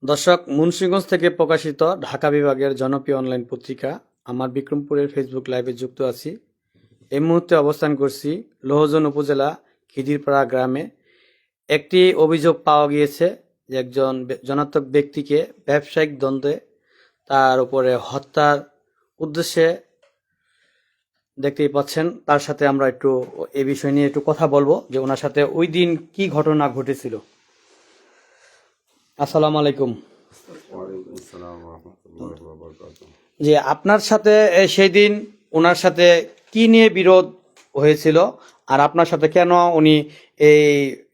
দর্শক, মুন্সিগঞ্জ থেকে প্রকাশিত ঢাকা বিভাগের জনপ্রিয় অনলাইন পত্রিকা আমার বিক্রমপুরের ফেসবুক লাইভে যুক্ত আছি। এই মুহূর্তে অবস্থান করছি লোহজন উপজেলা খিদিরপাড়া গ্রামে। একটি অভিযোগ পাওয়া গিয়েছে যে একজন জনাত্মক ব্যক্তিকে ব্যবসায়িক দ্বন্দ্বে তার উপরে হত্যার উদ্দেশ্যে, দেখতেই পাচ্ছেন, তার সাথে আমরা একটু এই বিষয় নিয়ে একটু কথা বলবো যে ওনার সাথে ওই দিন কি ঘটনা ঘটেছিল। আসসালামু আলাইকুম। ওয়ালাইকুম আসসালাম রহমতুল্লাহ বারাকাতুহু। যে আপনার সাথে সেই দিন ওনার সাথে কি নিয়ে বিরোধ হয়েছিল, আর আপনার সাথে কেন উনি এই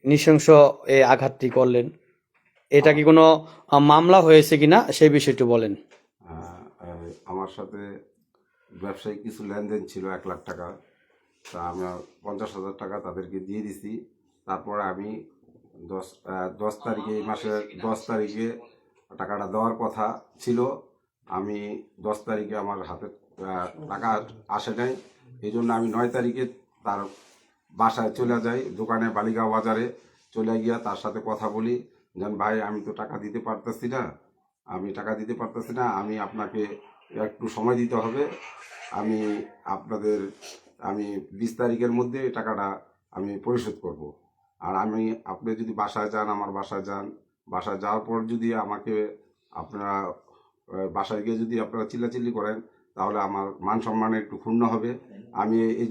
নৃশংস এই আঘাতটি করলেন? এটা কি কোনো মামলা হয়েছে কিনা সেই বিষয়টি বলেন। আমার সাথে ব্যবসায়িক কিছু লেনদেন ছিল 1,00,000 টাকা। তা আমরা 50,000 টাকা তাদেরকে দিয়ে দিছি। তারপরে আমি 10 তারিখে, এই মাসের 10 তারিখে টাকাটা দেওয়ার কথা ছিল। আমি 10 তারিখে আমার হাতে টাকা আসে নাই। এই জন্য আমি 9 তারিখে তার বাসায় চলে যাই, দোকানে বালিগাঁও বাজারে চলে গিয়া তার সাথে কথা বলি, যেন ভাই আমি তো টাকা দিতে পারতেছি না, আমি আপনাকে একটু সময় দিতে হবে। আমি আপনাদের আমি 20 তারিখের মধ্যে এই টাকাটা আমি পরিশোধ করব। আর আপনি যদি বাসায় যান, আমার বাসায় যান, বাসায় যাওয়ার পর যদি আমাকে আপনারা বাসায় গিয়ে যদি আপনারা চিল্লাচিল্লি করেন, তাহলে আমার মান সম্মানে একটু ক্ষুণ্ণ হবে। আমি এই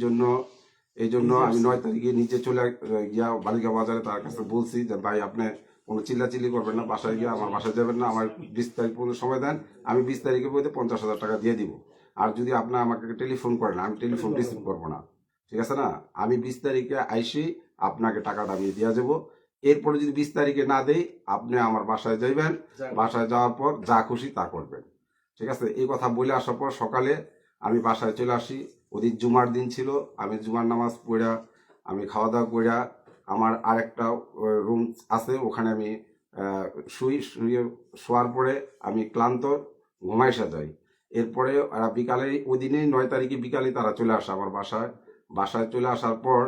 জন্য আমি 9 তারিখে নিচে চলে গিয়া বালিকা বাজারে তার কাছে বলছি যে ভাই আপনি কোনো চিল্লাচিল্লি করবেন না, বাসায় গিয়ে আমার বাসায় যাবেন না, আমার 20 তারিখ পর্যন্ত সময় দেন, আমি 20 তারিখের মধ্যে 50,000 টাকা দিয়ে দিব। আর যদি আপনি আমাকে টেলিফোন করেন, আমি টেলিফোন রিসিভ করবো না, ঠিক আছে না? আমি 20 তারিখে আইসি আপনাকে টাকাটা আমি দিয়ে যাবো। এরপরে যদি 20 তারিখে না দেই, আপনি আমার বাসায় যাইবেন, বাসায় যাওয়ার পর যা খুশি তা করবেন, ঠিক আছে? এই কথা বলে আসার পর সকালে আমি বাসায় চলে আসি। ওদিন জুমার দিন ছিল, আমি জুমার নামাজ পড়া, আমি খাওয়া দাওয়া কইরা আমার আরেকটা রুম আছে, ওখানে আমি শোয়ার পরে আমি ক্লান্ত ঘুমাইসা যাই। এরপরে বিকালে, ওই দিনেই 9 তারিখে বিকালে তারা চলে আসে আমার বাসায়। বাসায় চলে আসার পর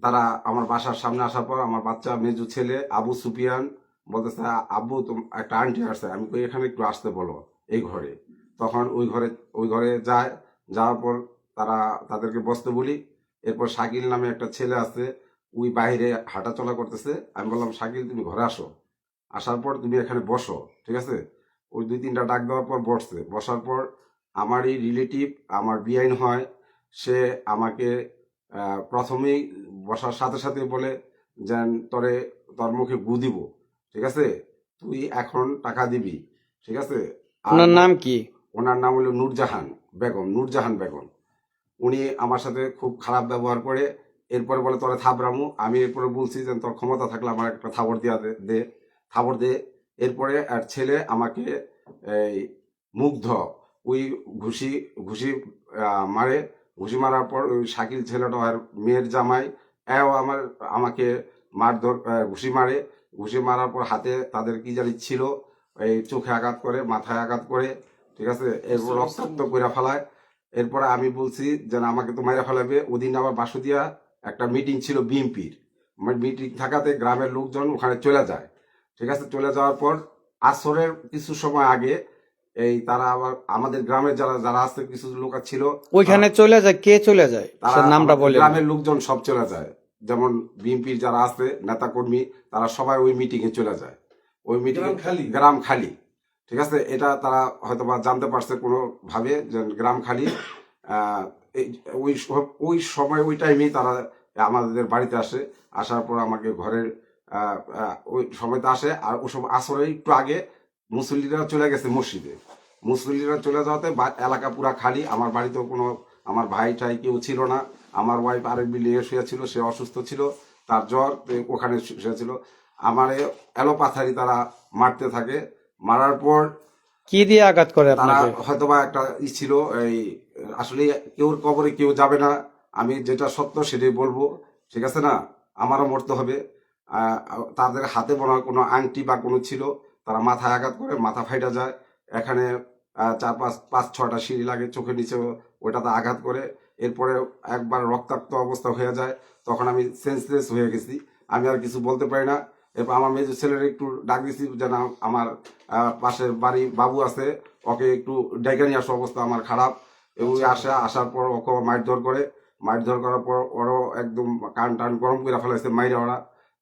তারা আমার বাসার সামনে আসার পর আমার বাচ্চা মেজু ছেলে আবু সুফিয়ান বলতেছে, আব্বু একটা আন্টি আসছে, আমি কই এখানে একটু আসতে বলো এই ঘরে। তখন ওই ঘরে যায়। যাওয়ার পর তাদেরকে বসতে বলি। এরপর শাকিল নামে একটা ছেলে আছে, ওই বাইরে হাঁটাচলা করতেছে। আমি বললাম, শাকিল তুমি ঘরে আসো, আসার পর তুমি এখানে বসো, ঠিক আছে? ওই 2-3টা ডাক দেওয়ার পর বসছে। বসার পর আমার এই রিলেটিভ, আমার বিআইন হয়, সে আমাকে প্রথমেই বসার সাথে সাথে বলে যেন তোর মুখে গু দিব, ঠিক আছে? তুই এখন টাকা দিবি, ঠিক আছে? আর ওনার নাম কি? ওনার নাম হলো নূরজাহান বেগম। উনি আমার সাথে খুব খারাপ ব্যবহার করে। এরপরে বলে তোরা থাবরামু। আমি এরপরে বলছি যে তোর ক্ষমতা থাকলে আমার একটা থাবড় দিয়া দে, থাবড় দে। এরপরে আর ছেলে আমাকে এই মুগ্ধ ওই ঘুষি ঘুষি মারে। ঘুষি মারার পর ওই শাকিল ছেলেটা আর মেয়ের জামাই এও আমাকে মারধর, ঘুষি মারে। ঘুষি মারার পর হাতে তাদের কি জানি ছিল, এই চোখে আঘাত করে, মাথায় আঘাত করে, ঠিক আছে? এরপর রক্তাক্ত করে ফেলায়। এরপরে আমি বলছি যে না, আমাকে তো মাইরা ফেলাবে। ওদিন আবার বাসুদিয়া একটা মিটিং ছিল বিএনপির। মিটিং থাকাতে গ্রামের লোকজন ওখানে চলে যায়, ঠিক আছে? চলে যাওয়ার পর আসরের কিছু সময় আগে তারা আবার আমাদের গ্রামের যারা যারা আছে কিছু লোক ছিল, ওইখানে চলে যায়। কে চলে যায় তারা তার নামটা বলে? গ্রামের লোকজন সব চলে যায়। যেমন বিএনপির যারা আছে নেতা কর্মী, তারা সবাই ওই মিটিং এ চলে যায়। ওই মিটিং গ্রাম খালি, ঠিক আছে? এটা তারা হয়তো বা জানতে পারছে কোনো ভাবে যে গ্রাম খালি। ওই সময় ওই টাইমেই তারা আমাদের বাড়িতে আসে। আসার পর আমাকে ঘরের ওই সময়তে আসে। আর ওই সময় আসরে একটু আগে মুসল্লিরা চলে গেছে মসজিদে। মুসল্লিরা চলে যাওয়াতে এলাকা পুরা খালি। আমার বাড়িতেও কোনো আমার ভাই টাই কেউ ছিল না। আমার ওয়াইফ আরেক বিল্ডিংয়ে শুয়েছিল, সে অসুস্থ ছিল, তার জ্বর, ওখানে শুয়েছিল। আমারে এলোপাথারি তারা মারতে থাকে। মারার পর কি দিয়ে আঘাত করে তারা আপনাকে? হয়তোবা একটা ছিল, এই আসলে কেউর কবরে কেউ যাবে না, আমি যেটা সত্য সেটাই বলবো, ঠিক আছে না? আমারও মরতে হবে। তাদের হাতে মনে হয় কোনো আংটি বা কোনো ছিল, তারা মাথায় আঘাত করে, মাথা ফাইটা যায়। এখানে 4-5-6টা সিঁড়ি লাগে চোখের নিচে, ওইটাতে আঘাত করে। এরপরে একবার রক্তাক্ত অবস্থা হয়ে যায়। তখন আমি সেন্সলেস হয়ে গেছি, আমি আর কিছু বলতে পারি না। এরপর আমার মেজর ছেলের একটু ডাক দিছি যেন আমার পাশের বাড়ি বাবু আছে, ওকে একটু ডেকে নিয়ে আসা, অবস্থা আমার খারাপ। এবং আসার পর ওকে মারধর করে, মারধর করার পর ওরও একদম কান টান গরম করে ফেলাইছে মাইরা ওরা।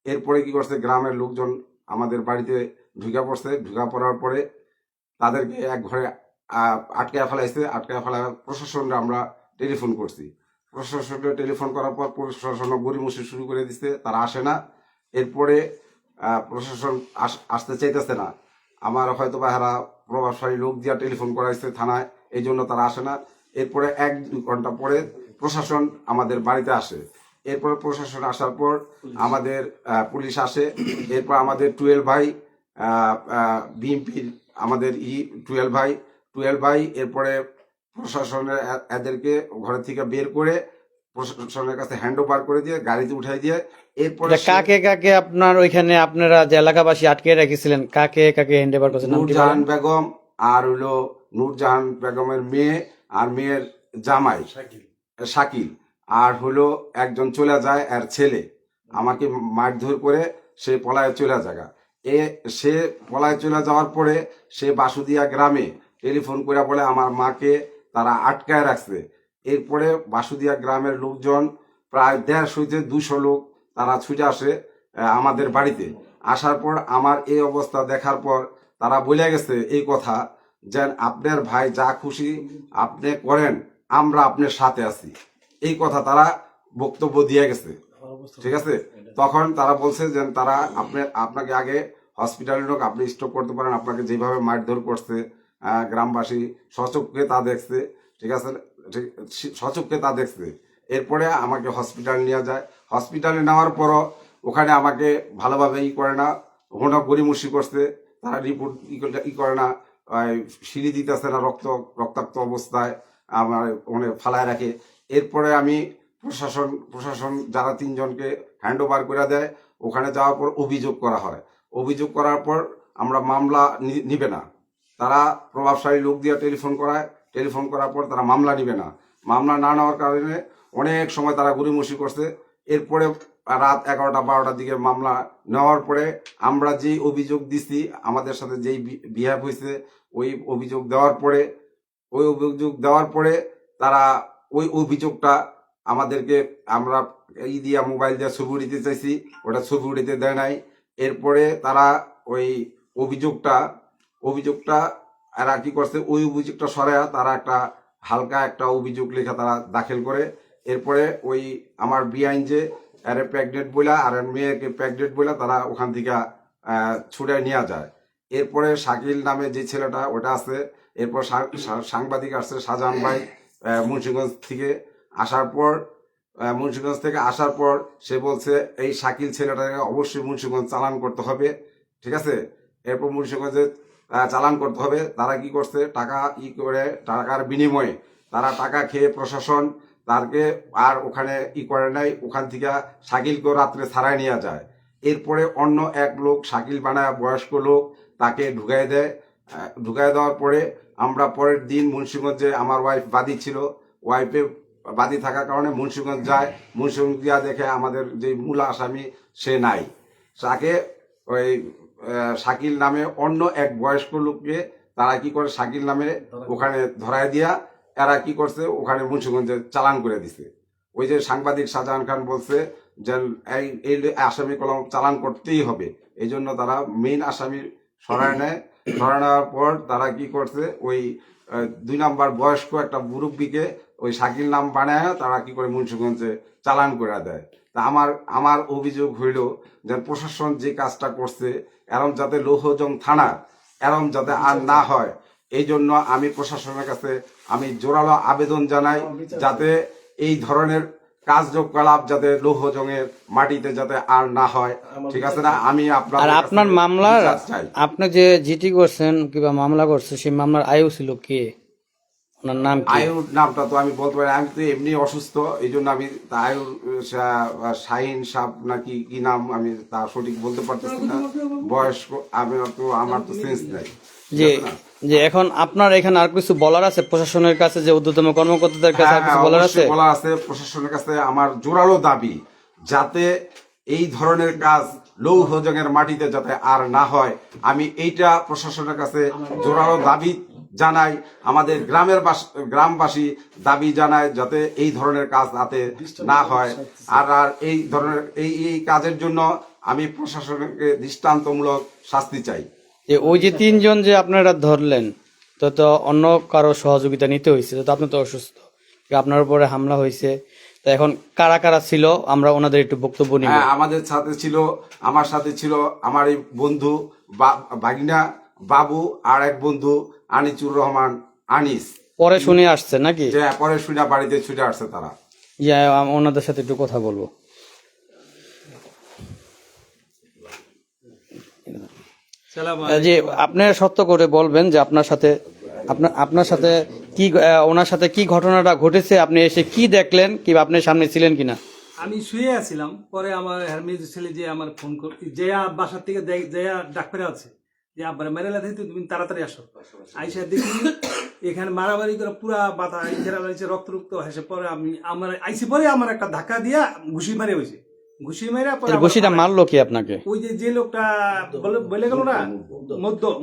এরপরে কি করছে, গ্রামের লোকজন আমাদের বাড়িতে ঢুকে পড়ছে। ঢুকা পড়ার পরে তাদেরকে এক ঘরে আটকায় ফেলাইছে। আটকায় ফেলা প্রশাসনকে আমরা টেলিফোন করছি। প্রশাসনকে টেলিফোন করার পর প্রশাসন গড়িমসি শুরু করে দিচ্ছে, তারা আসে না। এরপরে প্রশাসন আসতে চাইতেছে না। আমার হয়তো বা হারা প্রভাবশালী লোক দিয়া টেলিফোন করাইছে থানায়, এই জন্য তারা আসে না। এরপরে 1-2 ঘন্টা পরে প্রশাসন আমাদের বাড়িতে আসে। এরপর প্রশাসন আসার পর আমাদের পুলিশ আসে। এরপর আমাদের 12 ভাই বিএনপির আমাদের 12 ভাই এরপরে প্রশাসনের এদেরকে ঘরের থেকে বের করে প্রশাসনের কাছে হ্যান্ড ওভার করে দিয়ে গাড়িতে উঠাই দিয়ে এরপরে কাকে কাকে আপনার ওইখানে আপনারা যে এলাকাবাসী আটকে রেখেছিলেন, কাকে কাকে হ্যান্ড ওভার করছেন? নাম কি বলেন? নূরজাহান বেগম আর হইলো নূরজাহান বেগমের মেয়ে আর মেয়ের জামাই শাকিল, আর হলো একজন চলে যায় আর ছেলে আমাকে মারধর করে সে পলায় চলে যায়। সে পলায় চলে যাওয়ার পরে সে বাসুদিয়া গ্রামে টেলিফোন করে বলে আমার মাকে তারা আটকায় রাখছে। এরপরে বাসুদিয়া গ্রামের লোকজন প্রায় 150-200 লোক তারা ছুটে আসে আমাদের বাড়িতে। আসার পর আমার এই অবস্থা দেখার পর তারা বলে গেছে এই কথা যে আপনার ভাই যা খুশি আপনি করেন, আমরা আপনার সাথে আছি। এই কথা তারা বক্তব্য দিয়ে গেছে, ঠিক আছে। তখন তারা বলছে যে তারা আপনাকে আগে হসপিটালে লোক আপনি স্টপ করতে পারেন, আপনাকে যেভাবে মারধর করছে গ্রামবাসী সচক্ষে তা দেখছে, ঠিক আছে, সচক্ষে তা দেখছে। এরপরে আমাকে হসপিটালে নিয়ে যায়। হসপিটালে নেওয়ার পরও ওখানে আমাকে ভালোভাবে করে না, ওখানে গড়িমসি করছে। তারা রিপোর্ট করে না, সিঁড়ি দিতেছে না, রক্তাক্ত অবস্থায় আমার ওখানে ফালায় রাখে। এরপরে আমি প্রশাসন যারা 3 জনকে হ্যান্ড ওভার করে দেয়। ওখানে যাওয়ার পর অভিযোগ করা হয়। অভিযোগ করার পর আমরা মামলা নিবে না, তারা প্রভাবশালী লোক দিয়ে টেলিফোন করায়। টেলিফোন করার পর তারা মামলা নিবে না। মামলা না নেওয়ার কারণে অনেক সময় তারা গড়িমসি করছে। এরপরে রাত 11টা-12টার দিকে মামলা নেওয়ার পরে আমরা যেই অভিযোগ দিছি, আমাদের সাথে যেই বিহেভ হয়েছে, ওই অভিযোগ দেওয়ার পরে তারা ওই অভিযোগটা আমাদেরকে আমরা দিয়া মোবাইল দিয়ে ছবি উঠিতে চাইছি, ওটা ছবি উঠিতে দেয় নাই। এরপরে তারা ওই অভিযোগটা এরা কি করছে, ওই অভিযোগটা সরাইয়া তারা হালকা একটা অভিযোগ লেখা তারা দাখিল করে। এরপরে ওই আমার বিআইন যে এর প্রেগনেন্ট বইলা আর মেয়েকে প্রেগনেন্ট বইলা তারা ওখান থেকে ছুটে নিয়ে যায়। এরপরে শাকিল নামে যে ছেলেটা ওটা আছে। এরপর সাংবাদিক আসছে শাহজাহান ভাই মুন্সিগঞ্জ থেকে আসার পর সে বলছে এই শাকিল ছেলেটাকে অবশ্যই মুন্সিগঞ্জ চালান করতে হবে, ঠিক আছে। এরপর মুন্সিগঞ্জে চালান করতে হবে। তারা কি করছে, টাকার বিনিময়ে তারা টাকা খেয়ে প্রশাসন তারকে আর ওখানে করে নাই। ওখান থেকে শাকিলকেও রাত্রে ছাড়াই নিয়ে যায়। এরপরে অন্য এক লোক শাকিল বানায় বয়স্ক লোক তাকে ঢুকাই দেয়। ঢুকাই দেওয়ার পরে আমরা পরের দিন মুন্সিগঞ্জে আমার ওয়াইফ বাদী ছিল, ওয়াইফে বাদী থাকার কারণে মুন্সিগঞ্জ যায়। মুন্সিগঞ্জ গিয়া দেখে আমাদের যে মূল আসামি সে নাই। তাকে ওই শাকিল নামে অন্য এক বয়স্ক লোককে তারা কি করে শাকিল নামে ওখানে ধরায় দিয়া এরা কি করছে ওখানে মুন্সিগঞ্জে চালান করে দিছে। ওই যে সাংবাদিক শাহজাহান খান বলছে যে এই আসামি কলম চালান করতেই হবে, এই জন্য তারা মেইন আসামি সরায় নেয়। সরায় নেওয়ার পর তারা কি করছে, ওই 2 নাম্বার বয়স্ক একটা মুরব্বীকে ওই শাকিল নাম বানায় তারা কি করে মুন্সিগঞ্জে চালান করে দেয়। তা আমার অভিযোগ হইল যে প্রশাসন যে কাজটা করছে এরম যাতে লৌহজং থানা এরম যাতে আর না হয়, এই জন্য আমি প্রশাসনের কাছে আমি জোরালো আবেদন জানাই যাতে এই ধরনের কার্যকলাপ যাতে লৌহজংয়ের মাটিতে যাতে আর না হয়, ঠিক আছে না। আমি আপনার মামলার আপনি যে জিটি করছেন কিংবা মামলা করছে সেই মামলার আয়ু ছিল কে, ওনার নাম কি? আয়ুর নামটা তো আমি বলতে পারি, আমি তো এমনি অসুস্থ, এই জন্য আমি আয়ুর শাহিন সাহ নাকি কি নাম আমি তা সঠিক বলতে পারতেছি না। বয়স্ক আমার তো সেন্স নাই। যে এখন আপনার এখানে আর কিছু বলার আছে প্রশাসনের কাছে, যে ঊর্ধ্বতম কর্মকর্তাদের কাছে আর কিছু বলার আছে? বলার আছে প্রশাসনের কাছে। আমার জোরালো দাবি যাতে এই ধরনের কাজ লৌহ জঙের মাটিতে যাতে আর না হয়, আমি এইটা প্রশাসনের কাছে জোরালো দাবি জানাই। আমাদের গ্রামবাসী দাবি জানায় যাতে এই ধরনের কাজ যাতে না হয়। আর এই ধরনের এই কাজের জন্য আমি প্রশাসনকে দৃষ্টান্তমূলক শাস্তি চাই। যে ওই যে 3 জন যে আপনারা ধরলেন, তো অন্য কারো সহযোগিতা নিতে হয়েছে, তো আপনি তো অসুস্থ, আপনার উপরে হামলা হয়েছে, তো এখন কারা কারা ছিল আমরা ওনাদের একটু বক্তব্য নিব। হ্যাঁ, আমার সাথে ছিল আমার এই বন্ধু বাগিনা বাবু, আর এক বন্ধু আনিচুর রহমান আনিস। পরে শুনে আসছে নাকি? যে পরে শুনে বাড়িতে ছুটে আসছে তারা। ওনাদের সাথে একটু কথা বলবো। যে আপনার সত্য করে বলবেন যে আপনার সাথে কি ওনার সাথে কি ঘটনাটা ঘটেছে, আপনি এসে কি দেখলেন, কি আপনি সামনে ছিলেন কিনা? আমি শুয়ে আছিলাম, পরে আমার হেরমিজ ছেলে যে আমার ফোন যে বাসার থেকে যে ডাক্তারে আছে যে আব্বার মেরে লাথি, তুমি তাড়াতাড়ি আসো। আইসা দেখি এখানে মারামারি করে পুরা বাতা রক্ত রক্ত হেসে, পরে আমার আইসি পরে আমার একটা ধাক্কা দিয়া ঘুষি মারে হয়েছে। ঘুষি মেরে পরে ঘুষিটা মারলো কি আপনাকে? ওই যে লোকটা বলে গেল না,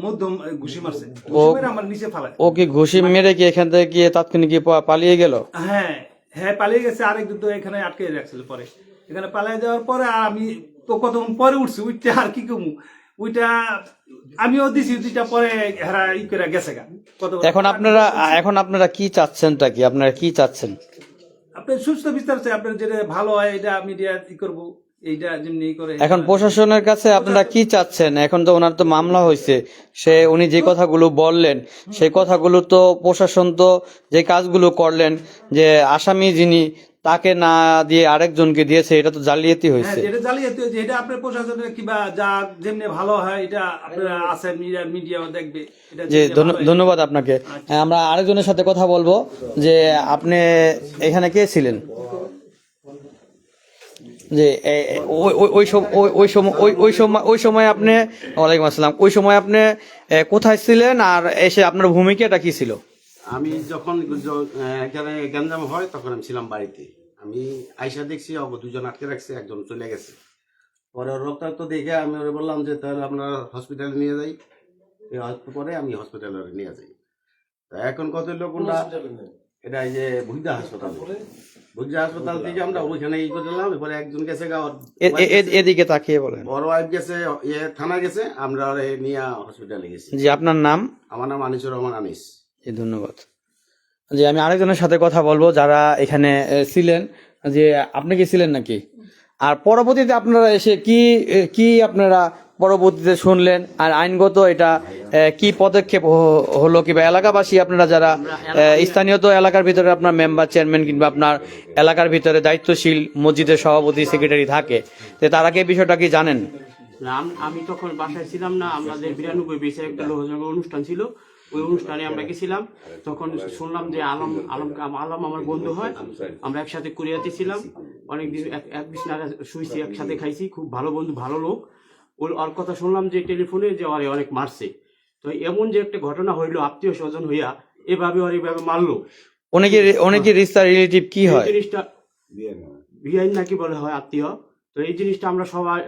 মধ্যম ঘুষি মারছে, ঘুষি মেরে আমার নিচে ফালায়। ও কি ঘুষি মেরে কি এখান থেকে গিয়ে তাৎক্ষণিক পালিয়ে গেল? হ্যাঁ হ্যাঁ, পালিয়ে গেছে। আরেকজন তো এখানে আটকে রাখছিল, পরে এখানে পালিয়ে যাওয়ার পরে আমি তো কতক্ষণ পরে উঠছি, উঠতে আর কি কমু, ওইটা আমিও দিছি, দুইটা পরে হেরা ই করে গেছে গা। এখন আপনারা কি চাচ্ছেনটা কি? আপনারা কি চাচ্ছেন? আপনার সুস্থ বিস্তার চাই, আপনার যেটা ভালো হয় এটা মিডিয়া ই করবো, এইটা যেমনি করে। এখন প্রশাসনের কাছে আপনারা কি চাচ্ছেন? এখন তো ওনার তো মামলা হয়েছে, উনি যে কথাগুলো বললেন সেই কথাগুলো তো প্রশাসন তো যে কাজগুলো করলেন, যে আসামি যিনি তাকে না দিয়ে আরেকজনকে দিয়েছে, এটা তো জালিয়াতি হয়েছে। এটা জালিয়াতি হয়েছে, এটা আপনার প্রশাসনের কিবা যা যেমনি ভালো হয় এটা আপনারা আছে, মিডিয়া দেখবে। যে ধন্যবাদ আপনাকে। আমরা আরেকজনের সাথে কথা বলবো। যে আপনি এখানে কে ছিলেন? যে ওই সময় আপনি, ওয়ালাইকুম আসসালাম, ওই সময় আপনি কোথায় ছিলেন আর এসে আপনার ভূমিকাটা কি ছিল? আমি যখন এখানে গ্যাঞ্জাম হয় তখন আমি ছিলাম বাড়িতে। আমি আইসা দেখছি দুজন আটকে রাখছে, একজন চলে গেছে। পরে রক্তাক্ত দেখে আমি ওরা বললাম যে তাহলে আপনার হসপিটালে নিয়ে যাই। পরে আমি হসপিটালে নিয়ে যাই। তা এখন কত লোক এটা এই যে ভুজা হাসপাতাল থেকে আমরা ওইখানে ই করলাম। এরপরে একজন গেছে এদিকে তাকিয়ে বলেন, বড় ওয়াইফ গেছে থানা গেছে, আমরা নিয়ে হসপিটালে গেছি। জি, আপনার নাম? আমার নাম আনিসুর রহমান আনিস। ধন্যবাদ। যে আমি আরেকজনের সাথে কথা বলবো যারা এখানে ছিলেন। যে আপনি কি ছিলেন নাকি? আর পরবর্তীতে আপনারা এসে কি আপনারা পরবর্তীতে শুনলেন, আর আইনগত এটা কি পদক্ষেপ হলো, কিংবা এলাকাবাসী আপনারা যারা স্থানীয় তো এলাকার ভিতরে আপনার মেম্বার, চেয়ারম্যান কিংবা আপনার এলাকার ভিতরে দায়িত্বশীল মসজিদের সভাপতি, সেক্রেটারি থাকে, তো তারা কি বিষয়টা কি জানেন? আমি তখন বাসায় ছিলাম না, আমাদের 92 বেশে একটা লোহজঙ্গের অনুষ্ঠান ছিল, ওই অনুষ্ঠানে আমরা গেছিলাম। তখন শুনলাম যে আলম আমার বন্ধু হয়, আমরা একসাথে কুরিয়াতে ছিলাম, অনেকদিন এক বিছানা শুয়েছি, একসাথে খাইছি, খুব ভালো বন্ধু, ভালো লোক। ওর কথা শুনলাম যে টেলিফোনে যে ওরে অনেক মারছে। তো এমন যে একটা ঘটনা হইলো, আত্মীয় স্বজন হইয়া এভাবে ওর এইভাবে মারলো। অনেকে রিলেটিভ কি হয়, জিনিসটা বিআইন নাকি বলে হয় আত্মীয়। তো এই জিনিসটা আমরা সবাই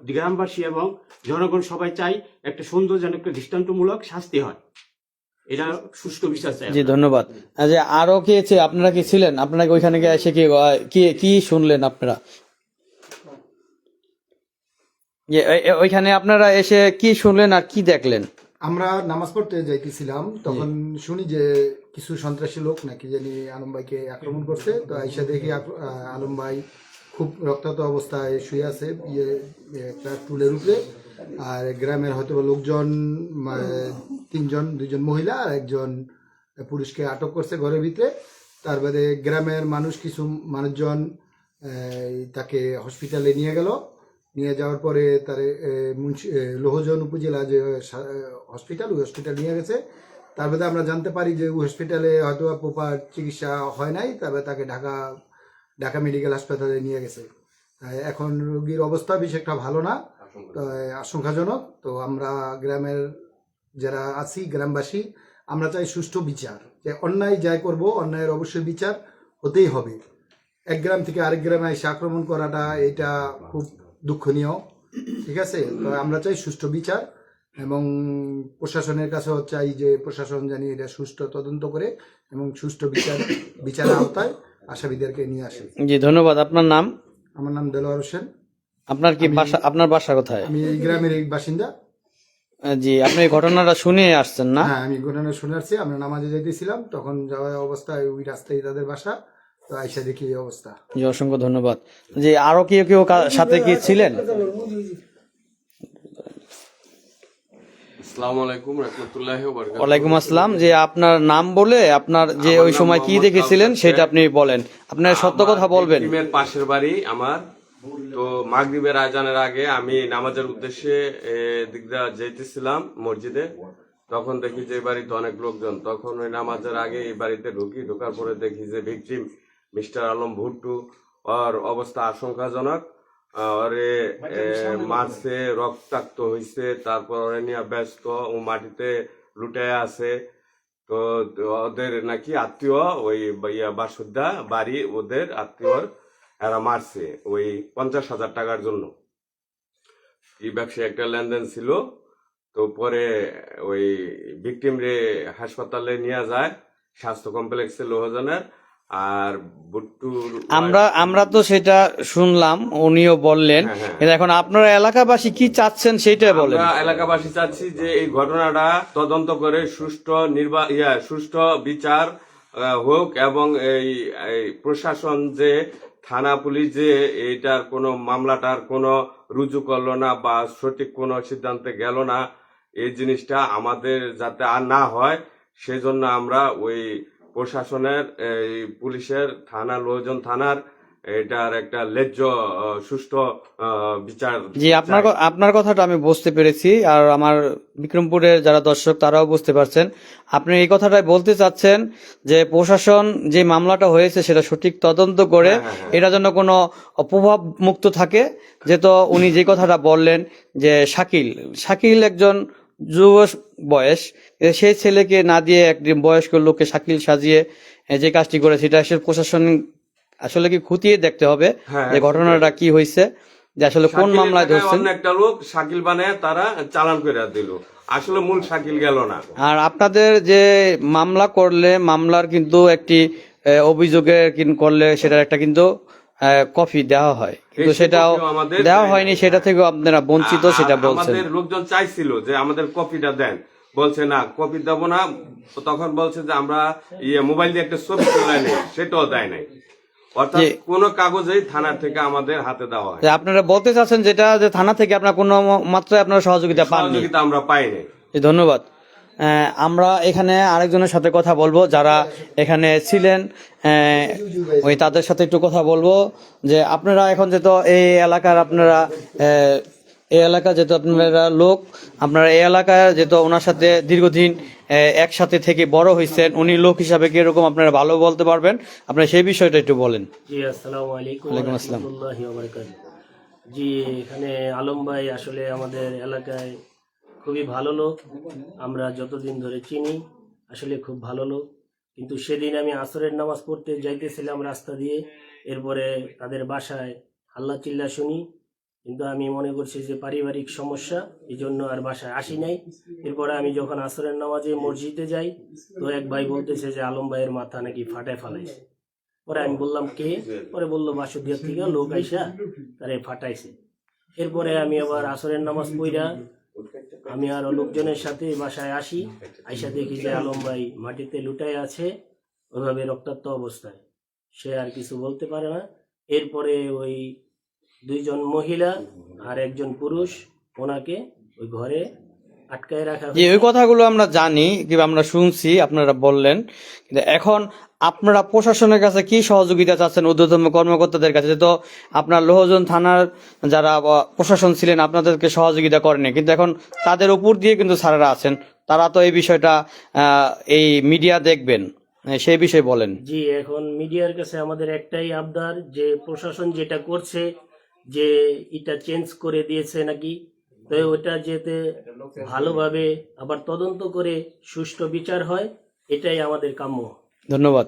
গ্রামবাসী এবং জনগণ সবাই চাই একটা সুন্দর যেন একটা দৃষ্টান্তমূলক শাস্তি হয়, এটা সুষ্ঠু বিচার চাই। জি, ধন্যবাদ। যে আরো কে আপনারা কি ছিলেন? আপনারা ওইখানে এসে কি শুনলেন? আপনারা ওইখানে আপনারা এসে কি শুনলেন আর কি দেখলেন? আমরা নামাজ পড়তে যাইতেছিলাম, তখন শুনি যে কিছু সন্ত্রাসী লোক নাকি জানি আলম ভাইকে আক্রমণ করছে। তো আইসা দেখি আলম ভাই খুব রক্তাক্ত অবস্থায় শুয়ে আছে একটা টুলের উপরে। আর গ্রামের হয়তো লোকজন 3 জন, 2 জন মহিলা আর একজন পুরুষকে আটক করছে ঘরের ভিতরে। তার বাদে গ্রামের কিছু মানুষজন তাকে হসপিটালে নিয়ে গেল। নিয়ে যাওয়ার পরে তার লোহজন উপজেলা যে হসপিটাল, ওই হসপিটাল নিয়ে গেছে। তার বাদে আমরা জানতে পারি যে ওই হসপিটালে হয়তো প্রপার চিকিৎসা হয় নাই, তারপরে তাকে ঢাকা মেডিকেল হাসপাতালে নিয়ে গেছে। এখন রোগীর অবস্থা বেশ একটা ভালো না, আশঙ্কাজনক। তো আমরা গ্রামের যারা আছি, গ্রামবাসী, আমরা চাই সুষ্ঠু বিচার। যে অন্যায় যাই করব, অন্যায়ের অবশ্যই বিচার হতেই হবে। এক গ্রাম থেকে আরেক গ্রামে এসে আক্রমণ করাটা এটা খুব দুঃখনীয়। ঠিক আছে, তো আমরা চাই সুষ্ঠু বিচার এবং প্রশাসনের কাছেও চাই যে প্রশাসন জানি এটা সুষ্ঠু তদন্ত করে এবং সুষ্ঠু বিচারের আওতায় আসামিদেরকে নিয়ে আসে। জি ধন্যবাদ। আপনার নাম? আমার নাম দেলোয়ার হোসেন। আপনার কি বাসা, আপনার বাসা কোথায়? আমি এই গ্রামের এই বাসিন্দা। জি, আপনি এই ঘটনাটা শুনে আসছেন না? হ্যাঁ, আমি ঘটনা শুনে আসছি। আমরা নামাজে যাইতেছিলাম, তখন যাওয়া অবস্থায় ওই রাস্তায় তাদের বাসা, তো আইসা দেখি এই অবস্থা। জি অসংখ্য ধন্যবাদ। জি আরো কেউ কেউ সাথে কি ছিলেন? আসসালামু আলাইকুম রাহমাতুল্লাহি ওয়া বারাকাতুহু। ওয়ালাইকুম আসসালাম। যে আপনার নাম বলে আপনার যে ওই সময় কি দেখেছিলেন সেটা আপনি বলেন, আপনার সত্য কথা বলবেন। টিমের পাশের বাড়ি আমার। তো মাগরিবের আজানের আগে আমি নামাজের উদ্দেশ্যে দিকদা যাইতেছিলাম মসজিদে। তখন দেখি যে এই বাড়িতে অনেক লোকজন। তখন ওই নামাজের আগে এই বাড়িতে ঢোকার পরে দেখি যে ভিকটিম মিস্টার আলম ভুট্টু, ওর অবস্থা আশঙ্কাজনক। ওরে মারছে, রক্তাক্ত হইছে, তারপর ওরে নিয়ে ব্যস্ত, ও মাটিতে লুটায় আছে। তো ওদের নাকি আত্মীয়, ওই বাসুদা বাড়ি, ওদের আত্মীয়র এরা মারছে ওই 50,000 টাকার জন্য। এই ব্যবসায় একটা লেনদেন ছিল। তো পরে ওই ভিকটিম রে হাসপাতালে নিয়ে যায়, স্বাস্থ্য কমপ্লেক্সে লোহজনের। আর বুট্টুর আমরা তো সেটা শুনলাম, উনিও বললেন। কিন্তু এখন আপনারা এলাকাবাসী কি চাচ্ছেন সেটা বলেন। আমরা এলাকাবাসী চাচ্ছি যে এই ঘটনাটা তদন্ত করে সুষ্ঠু বিচার হোক, এবং এই প্রশাসন যে থানা পুলিশ যে এইটার কোনো মামলাটার কোনো রুজু করলো না বা সঠিক কোনো সিদ্ধান্তে গেল না, এই জিনিসটা আমাদের যাতে আর না হয় সেজন্য আমরা ওই প্রশাসনের, এই পুলিশের, থানা লোহজন থানার এটার একটা সুষ্ঠু বিচার। জি আপনার কথাটা আমি বুঝতে পেরেছি, আর আমার বিক্রমপুরের যারা দর্শক তারাও বুঝতে পারছেন। আপনি এই কথাটাই বলতে চাচ্ছেন যে প্রশাসন যে মামলাটা হয়েছে সেটা সঠিক তদন্ত করে এটা যেন কোনো প্রভাব মুক্ত থাকে। যেহেতু উনি যে কথাটা বললেন যে শাকিল একজন যুব বয়স, সেই ছেলেকে না দিয়ে একজন বয়স্ক লোককে শাকিল সাজিয়ে যে কাজটি করে সেটা প্রশাসন আসলে কি খতিয়ে দেখতে হবে যে ঘটনাটা কি হয়েছে, যে আসলে কোন মামলায় ধরছেন। একটা লোক শাকিল বানায় তারা চালান করে দিল, আসলে মূল শাকিল গেল না। আর আপনাদের যে মামলা করলে মামলার কিন্তু একটি অভিযোগে করলে সেটার একটা কিন্তু কপি দেওয়া হয়, কিন্তু সেটাও দেওয়া হয়নি, সেটা থেকেও আপনারা বঞ্চিত সেটা বলছেন। আমাদের লোকজন চাইছিল যে আমাদের কপিটা দেন, বলছে না কপি দেবো না। তখন বলছে যে আমরা মোবাইল দিয়ে একটা ছবি তোলা নেই, সেটাও দেয় নাই। অর্থাৎ কোনো কাগজেই থানা থেকে আমাদের হাতে দেওয়া হয়। আপনারা বলতে চাচ্ছেন যেটা যে থানা থেকে আপনারা কোনো মাত্রায় আপনারা সহযোগিতা পাননি। আমরা পাইনি। ধন্যবাদ। আমরা এখানে আরেকজনের সাথে কথা বলবো যারা এখানে ছিলেন, ওই তাদের সাথে একটু কথা বলবো যে আপনারা এখন যেহেতু এই এলাকার এই এলাকা যেহেতু আপনারা লোক, আপনারা এই এলাকায় যেহেতু ওনার সাথে দীর্ঘদিন একসাথে থেকে বড় হয়েছেন, উনি লোক হিসাবে কিরকম আপনারা ভালো বলতে পারবেন, আপনারা সেই বিষয়টা একটু বলেন। জি আসসালামু আলাইকুম ওয়ালাইকুম আসসালাম। রাহমাতুল্লাহি ওয়া বারাকাতুহু। জি এখানে আলম ভাই আসলে আমাদের এলাকায় খুবই ভালো লোক, আমরা যতদিন ধরে চিনি আসলে খুব ভালো লোক। কিন্তু সেদিন আমি আসরের নামাজ পড়তে যাইতেছিলাম রাস্তা দিয়ে, এরপরে তাদের বাসায় হাল্লা চিল্লা শুনি, কিন্তু আমি মনে করছি যে পারিবারিক সমস্যা, এই জন্য আর বাসায় আসি নাই। এরপরে আমি যখন আসরের নামাজে মসজিদে যাই, তো এক ভাই বলতেছে যে আলম ভাইয়ের মাথা নাকি ফাটায় ফালাইছে। পরে আমি বললাম কে? পরে বললো বাসুদিয়া থেকে লোক আইসা তারে ফাটাইছে। এরপরে আমি আবার আসরের নামাজ পড়া আমি আর লোকজনের সাথে বাসায় আসি, আইসা দেখি যে আলম ভাই মাটিতে লুটায় আছে, ওইভাবে রক্তাক্ত অবস্থায়, সে আর কিছু বলতে পারে না। এরপরে ওই দুইজন মহিলা আর একজন পুরুষ ওনাকে ওই ঘরে আটকায় রাখা। ওই কথাগুলো আমরা জানি কিংবা আমরা শুনছি, আপনারা বললেন, কিন্তু এখন আপনারা প্রশাসনের কাছে কি সহযোগিতা চাচ্ছেন ঊর্ধ্বতন কর্মকর্তাদের কাছে? তো আপনার লোহজন থানার যারা প্রশাসন ছিলেন আপনাদেরকে সহযোগিতা করেনি, কিন্তু এখন তাদের উপর দিয়ে কিন্তু স্যারেরা আছেন, তারা তো এই বিষয়টা এই মিডিয়া দেখবেন, সেই বিষয়ে বলেন। জি এখন মিডিয়ার কাছে আমাদের একটাই আবদার যে প্রশাসন যেটা করছে যে এটা চেঞ্জ করে দিয়েছে নাকি, তো ওটা যেতে ভালোভাবে আবার তদন্ত করে সুষ্ঠু বিচার হয়, এটাই আমাদের কাম্য। ধন্যবাদ।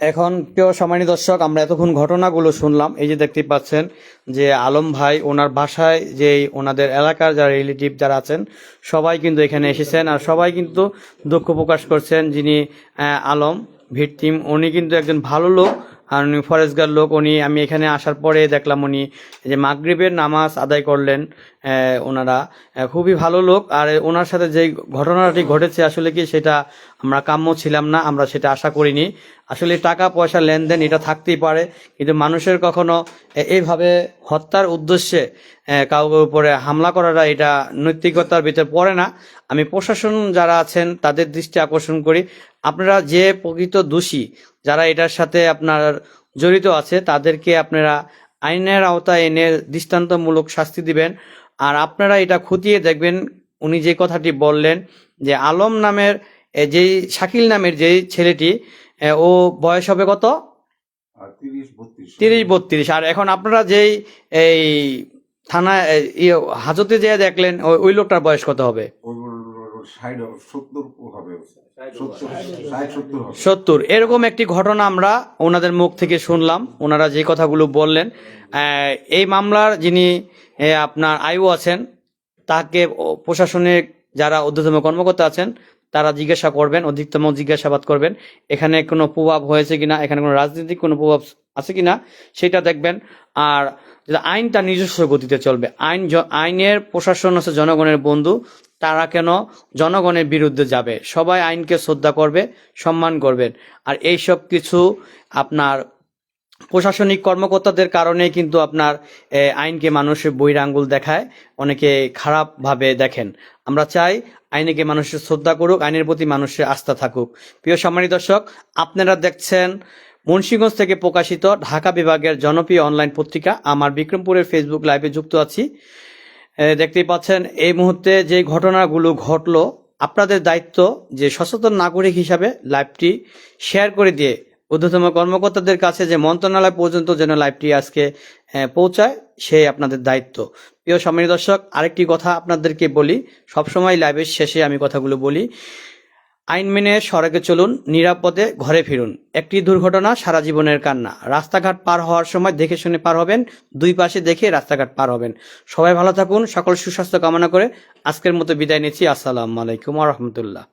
এখন প্রিয় সম্মানিত দর্শক, আমরা এতক্ষণ ঘটনাগুলো শুনলাম। এই যে দেখতে পাচ্ছেন যে আলম ভাই ওনার বাসায় যে ওনাদের এলাকার যারা রিলেটিভ যারা আছেন সবাই কিন্তু এখানে এসেছেন, আর সবাই কিন্তু দুঃখ প্রকাশ করছেন। যিনি আলম ভিকটিম, উনি কিন্তু একজন ভালো লোক, আর উনি ফরেস্টগার লোক। উনি আমি এখানে আসার পরে দেখলাম উনি যে মাগরিবের নামাজ আদায় করলেন। ওনারা খুবই ভালো লোক, আর ওনার সাথে যে ঘটনাটি ঘটেছে আসলে কি সেটা আমরা কাম্য ছিলাম না, আমরা সেটা আশা করিনি। আসলে টাকা পয়সা লেনদেন এটা থাকতেই পারে, কিন্তু মানুষের কখনো এইভাবে হত্যার উদ্দেশ্যে কাউকে উপরে হামলা করাটা এটা নৈতিকতার ভিতরে পড়ে না। আমি প্রশাসন যারা আছেন তাদের দৃষ্টি আকর্ষণ করি, আপনারা যে প্রকৃত দোষী যারা এটার সাথে আপনার জড়িত আছে তাদেরকে আপনারা আইনের আওতায় এনে দৃষ্টান্তমূলক শাস্তি দিবেন। আর আপনারা এটা খতিয়ে দেখবেন, উনি যে কথাটি বললেন যে আলম নামের যেই শাকিল নামের যেই ছেলেটি, ও বয়স হবে কত? 30-32। আর এখন আপনারা যেই এই থানায় হাজতে যেয়ে দেখলেন ওই লোকটার বয়স কত হবে? 70। এরকম একটি ঘটনা আমরা ওনাদের মুখ থেকে শুনলাম, ওনারা যে কথাগুলো বললেন। এই মামলার যিনি আপনার আইও আছেন তাকে প্রশাসনিক যারা ঊর্ধ্বতম কর্মকর্তা আছেন তারা জিজ্ঞাসা করবেন, অধিকতম জিজ্ঞাসাবাদ করবেন, এখানে কোনো প্রভাব হয়েছে কিনা, এখানে কোনো রাজনৈতিক কোনো প্রভাব আছে কিনা সেটা দেখবেন। আর আইন তার নিজস্ব গতিতে চলবে। আইনের প্রশাসন হচ্ছে জনগণের বন্ধু, তারা কেন জনগণের বিরুদ্ধে যাবে? সবাই আইনকে শ্রদ্ধা করবে, সম্মান করবেন। আর এই সব কিছু আপনার প্রশাসনিক কর্মকর্তাদের কারণে কিন্তু আপনার আইনকে মানুষের বইয়ের আঙ্গুল দেখায়, অনেকে খারাপভাবে দেখেন। আমরা চাই আইনকে মানুষের শ্রদ্ধা করুক, আইনের প্রতি মানুষের আস্থা থাকুক। প্রিয় সম্মানিত দর্শক, আপনারা দেখছেন মুন্সিগঞ্জ থেকে প্রকাশিত ঢাকা বিভাগের জনপ্রিয় অনলাইন পত্রিকা আমার বিক্রমপুরের ফেসবুক লাইভে যুক্ত আছি। দেখতেই পাচ্ছেন এই মুহূর্তে যে ঘটনাগুলো ঘটলো, আপনাদের দায়িত্ব যে সচেতন নাগরিক হিসাবে লাইভটি শেয়ার করে দিয়ে ঊর্ধ্বতম কর্মকর্তাদের কাছে যে মন্ত্রণালয় পর্যন্ত যেন লাইভটি আজকে পৌঁছায়, সেই আপনাদের দায়িত্ব। প্রিয় সম্মানিত দর্শক, আরেকটি কথা আপনাদেরকে বলি, সবসময় লাইভের শেষে আমি কথাগুলো বলি, আইন মেনে সড়কে চলুন, নিরাপদে ঘরে ফিরুন। একটি দুর্ঘটনা সারা জীবনের কান্না। রাস্তাঘাট পার হওয়ার সময় দেখে শুনে পার হবেন, দুই পাশে দেখে রাস্তাঘাট পার হবেন। সবাই ভালো থাকুন, সকল সুস্বাস্থ্য কামনা করে আজকের মতো বিদায় নিচ্ছি। আসসালামু আলাইকুম ওয়া রাহমাতুল্লাহ।